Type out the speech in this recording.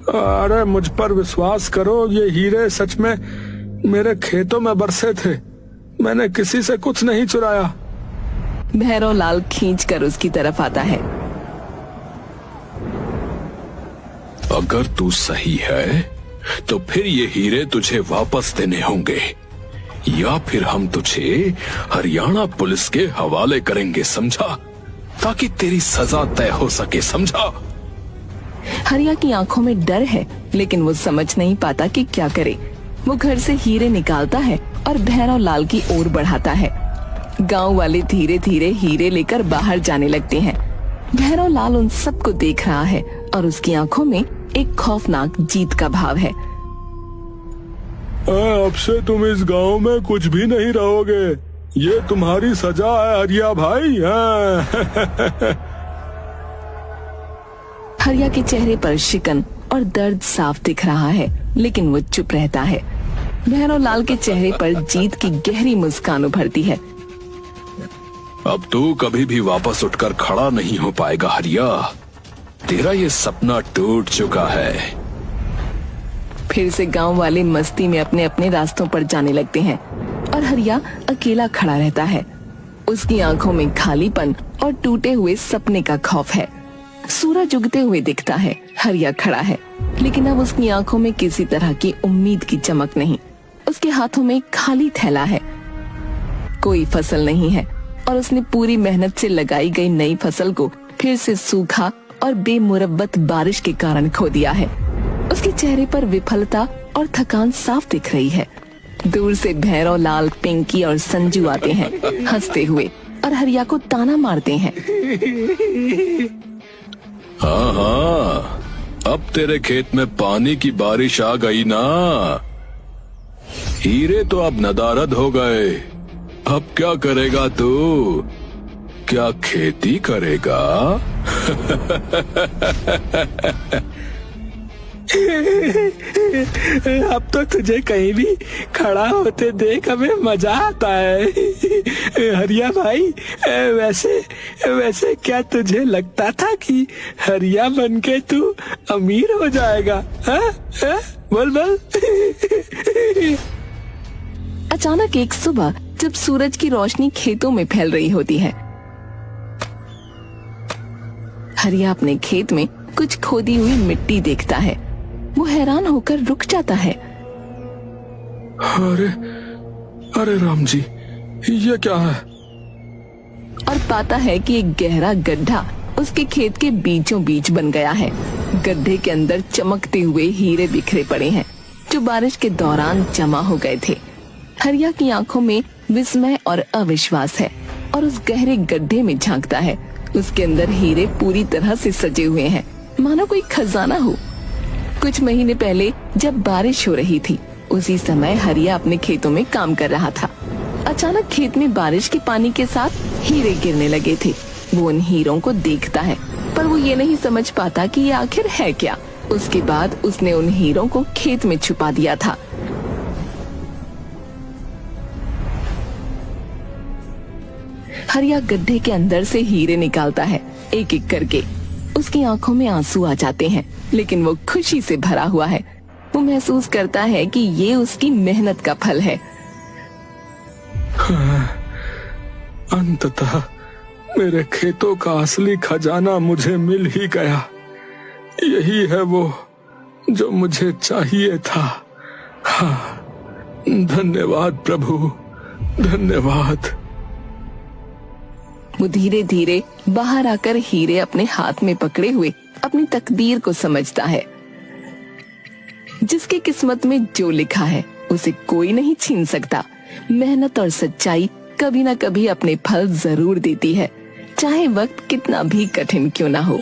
अरे मुझ पर विश्वास करो, ये हीरे सच में मेरे खेतों में बरसे थे। मैंने किसी से कुछ नहीं चुराया। भैरव लाल खींचकर उसकी तरफ आता है। अगर तू सही है तो फिर ये हीरे तुझे वापस देने होंगे, या फिर हम तुझे हरियाणा पुलिस के हवाले करेंगे, समझा? ताकि तेरी सजा तय हो सके, समझा? हरिया की आंखों में डर है, लेकिन वो समझ नहीं पाता कि क्या करे। वो घर से हीरे निकालता है और भैरव लाल की ओर बढ़ाता है। गांव वाले धीरे धीरे हीरे लेकर बाहर जाने लगते हैं। भैरव लाल उन सबको देख रहा है और उसकी आंखों में एक खौफनाक जीत का भाव है। अब से तुम इस गांव में कुछ भी नहीं रहोगे, ये तुम्हारी सजा है हरिया भाई। हरिया के चेहरे पर शिकन और दर्द साफ दिख रहा है, लेकिन वो चुप रहता है। भैरव लाल के चेहरे पर जीत की गहरी मुस्कान उभरती है। अब तू कभी भी वापस उठकर खड़ा नहीं हो पाएगा हरिया, तेरा ये सपना टूट चुका है। फिर से गांव वाले मस्ती में अपने अपने रास्तों पर जाने लगते हैं और हरिया अकेला खड़ा रहता है। उसकी आंखों में खालीपन और टूटे हुए सपने का खौफ है। सूरज उगते हुए दिखता है। हरिया खड़ा है, लेकिन अब उसकी आंखों में किसी तरह की उम्मीद की चमक नहीं। उसके हाथों में खाली थैला है। कोई फसल नहीं है और उसने पूरी मेहनत से लगाई गई नई फसल को फिर से सूखा और बेमुरब्बत बारिश के कारण खो दिया है। उसके चेहरे पर विफलता और थकान साफ दिख रही है। दूर से भैरव लाल, पिंकी और संजू आते हैं हंसते हुए और हरिया को ताना मारते हैं। हाँ हाँ, अब तेरे खेत में पानी की बारिश आ गई ना। हीरे तो अब नदारद हो गए। अब क्या करेगा तू? क्या खेती करेगा? अब तो तुझे कहीं भी खड़ा होते देख हमें मजा आता है। हरिया भाई, वैसे क्या तुझे लगता था कि हरिया बनके तू अमीर हो जाएगा? हा? बोल बोल। अचानक एक सुबह जब सूरज की रोशनी खेतों में फैल रही होती है, हरिया अपने खेत में कुछ खोदी हुई मिट्टी देखता है। वो हैरान होकर रुक जाता है। अरे राम जी, ये क्या है? और पाता है कि एक गहरा गड्ढा उसके खेत के बीचों बीच बन गया है। गड्ढे के अंदर चमकते हुए हीरे बिखरे पड़े हैं, जो बारिश के दौरान जमा हो गए थे। हरिया की आंखों में विस्मय और अविश्वास है और उस गहरे गड्ढे में झांकता है। उसके अंदर हीरे पूरी तरह से सजे हुए हैं, मानो कोई खजाना हो। कुछ महीने पहले जब बारिश हो रही थी, उसी समय हरिया अपने खेतों में काम कर रहा था। अचानक खेत में बारिश के पानी के साथ हीरे गिरने लगे थे। वो उन हीरों को देखता है, पर वो ये नहीं समझ पाता कि ये आखिर है क्या। उसके बाद उसने उन हीरों को खेत में छुपा दिया था। हरिया गड्ढे के अंदर से हीरे निकालता है, एक एक करके। उसकी आंखों में आंसू आ जाते हैं, लेकिन वो खुशी से भरा हुआ है। वो महसूस करता है कि ये उसकी मेहनत का फल है। अंततः मेरे खेतों का असली खजाना मुझे मिल ही गया। यही है वो जो मुझे चाहिए था। हाँ, धन्यवाद प्रभु, धन्यवाद। वो धीरे धीरे बाहर आकर हीरे अपने हाथ में पकड़े हुए अपनी तकदीर को समझता है। जिसकी किस्मत में जो लिखा है उसे कोई नहीं छीन सकता। मेहनत और सच्चाई कभी ना कभी अपने फल जरूर देती है, चाहे वक्त कितना भी कठिन क्यों ना हो।